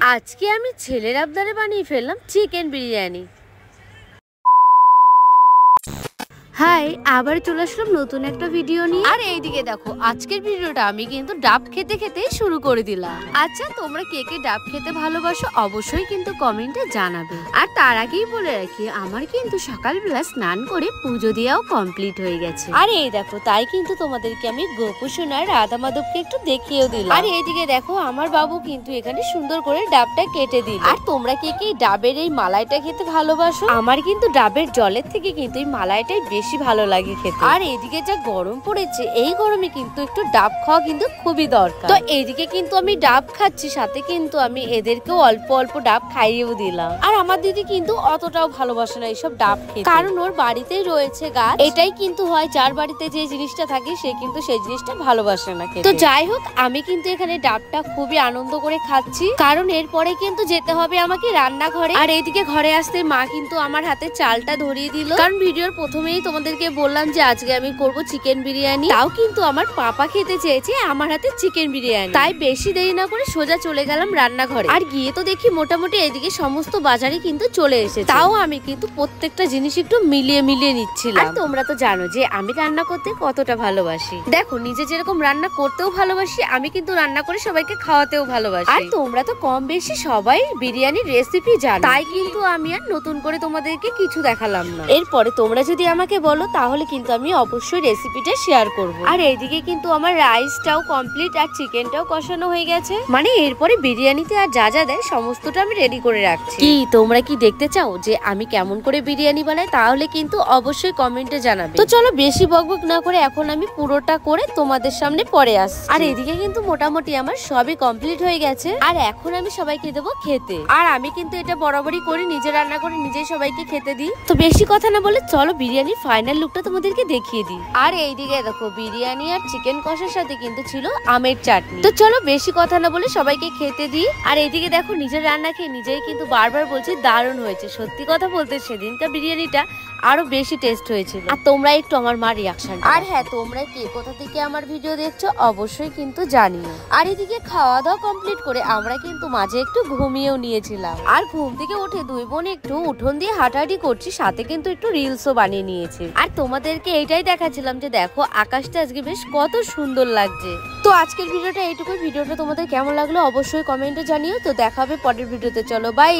আজকে আমি ছেলের আবদারে বানিয়ে ফেললাম চিকেন বিরিয়ানি। হাই, আবার চলে আসলাম নতুন একটা ভিডিও নিয়ে। আর এইদিকে দেখো, আজকের ভিডিওটা আমি কিন্তু ডাব খেতে খেতেই শুরু করে দিলাম। আচ্ছা, তোমরা কে কে ডাব খেতে ভালোবাসো অবশ্যই কিন্তু কমেন্টে জানাবে। আর তার আগেই বলে রাখি, আমার কিন্তু সকালবেলা স্নান করে পুজো দেওয়াও কমপ্লিট হয়ে গেছে। আর এই দেখো, তাই কিন্তু তোমাদেরকে আমি গোপু সোনার রাধা মাধবকে একটু দেখিয়েও দিলাম। আর এইদিকে দেখো, আমার বাবু কিন্তু এখানে সুন্দর করে ডাবটা কেটে দিল। আর তোমরা কে কে ডাবের এই মালাইটা খেতে ভালোবাসো? আমার কিন্তু ডাবের জলের থেকে কিন্তু এই মালাইটাই বেশি ভালো লাগে খেতে। আর এদিকে যা গরম পড়েছে, এই গরমে কিন্তু একটু ডাব খাওয়া কিন্তু খুবই দরকার। তো এইদিকে কিন্তু আমি ডাব খাচ্ছি, সাথে কিন্তু আমি এদেরকেও অল্প অল্প ডাব খাইয়েও দিলাম। আর আমার দিদি কিন্তু অতটাও ভালোবাসে না এইসব ডাব খেতে, কারণ ওর বাড়িতেই রয়েছে গাছ। এটাই কিন্তু হয়, যার বাড়িতে যে জিনিসটা থাকে সে কিন্তু সেই জিনিসটা ভালোবাসে না খেতে। তো যাই হোক, আমি কিন্তু এখানে ডাবটা খুবই আনন্দ করে খাচ্ছি, কারণ এরপরে কিন্তু যেতে হবে আমাকে রান্নাঘরে। আর এইদিকে ঘরে আসতে মা কিন্তু আমার হাতে চালটা ধরিয়ে দিল, কারণ ভিডিওর প্রথমেই তোমাদেরকে বললাম যে আজকে আমি করব চিকেন বিরিয়ানি। তাও কিন্তু আমার পাপা খেতে চেয়েছে আমার হাতে চিকেন বিরিয়ানি, তাই বেশি দেরি না করে সোজা চলে গেলাম রান্নাঘরে। আর গিয়ে তো দেখি মোটামুটি এদিকে সমস্ত বাজারই কিন্তু চলে এসেছে। তাও আমি কিন্তু প্রত্যেকটা জিনিস একটু মিলিয়ে মিলিয়ে নিচ্ছিলাম। আর তোমরা তো জানো যে আমি রান্না করতে কতটা ভালোবাসি। দেখো, নিজে যেরকম রান্না করতেও ভালোবাসি, আমি কিন্তু রান্না করে সবাইকে খাওয়াতেও ভালোবাসি। আর তোমরা তো কম বেশি সবাই বিরিয়ানির রেসিপি জানো, তাই কিন্তু আমি আর নতুন করে তোমাদেরকে কিছু দেখালাম না। এরপরে তোমরা যদি আমাকে বলো তাহলে কিন্তু আমি অবশ্যই রেসিপিটা শেয়ার করব। আর এইদিকে কিন্তু আমার রাইসটাও কমপ্লিট আর চিকেনটাও কষানো হয়ে গেছে। মানে এরপরে বিরিয়ানিতে আর যা যা দেয় সমস্তটা আমি রেডি করে রাখছি। কি তোমরা কি দেখতে চাও যে আমি কেমন করে বিরিয়ানি বানাই? তাহলে কিন্তু অবশ্যই কমেন্টে জানাবে। তো চলো বেশি বকবক না করে এখন আমি পুরোটা করে তোমাদের সামনে পরে আসছি। আর এদিকে কিন্তু মোটামুটি আমার সবই কমপ্লিট হয়ে গেছে। আর এখন আমি সবাইকে দেবো খেতে। আর আমি কিন্তু এটা বরাবরই করি, নিজে রান্না করে নিজেই সবাইকে খেতে দিই। তো বেশি কথা না বলে চলো বিরিয়ানির ফাইনাল লুকটা তোমাদেরকে দেখিয়ে দিই। আর এইদিকে দেখো, বিরিয়ানি আর চিকেন কষার সাথে কিন্তু ছিল আমের চাটনি। তো চলো বেশি কথা না বলে সবাইকে খেতে দিই। আর এইদিকে দেখো, নিজের রান্না খেয়ে নিজেই কিন্তু বারবার বলছি দারুণ হয়েছে। সত্যি কথা বলতে সেদিনকার বিরিয়ানিটা আরো বেশি টেস্ট হয়েছিল। আর তোমরা একটু আমার মা রিয়াকশন। আর হ্যাঁ, তোমরা কে কোথা থেকে আমার ভিডিও দেখছো অবশ্যই কিন্তু জানিও। আর এদিকে খাওয়া দাওয়া কমপ্লিট করে আমরা কিন্তু মাঝে একটু ঘুমিয়েও নিয়েছিলাম। আর ঘুম থেকে উঠে দুই বোন একটু উঠোন দিয়ে হাঁটাহাঁটি করছি, সাথে কিন্তু একটু রিলসও বানিয়ে নিয়েছি। আর তোমাদেরকে এইটাই দেখাচ্ছিলাম যে দেখো আকাশটা আজকে বেশ কত সুন্দর লাগছে। তো আজকের ভিডিওটা এইটুকুই। ভিডিওটা তোমাদের কেমন লাগলো অবশ্যই কমেন্টে জানিও। তো দেখা হবে পরের ভিডিওতে। চলো বাই।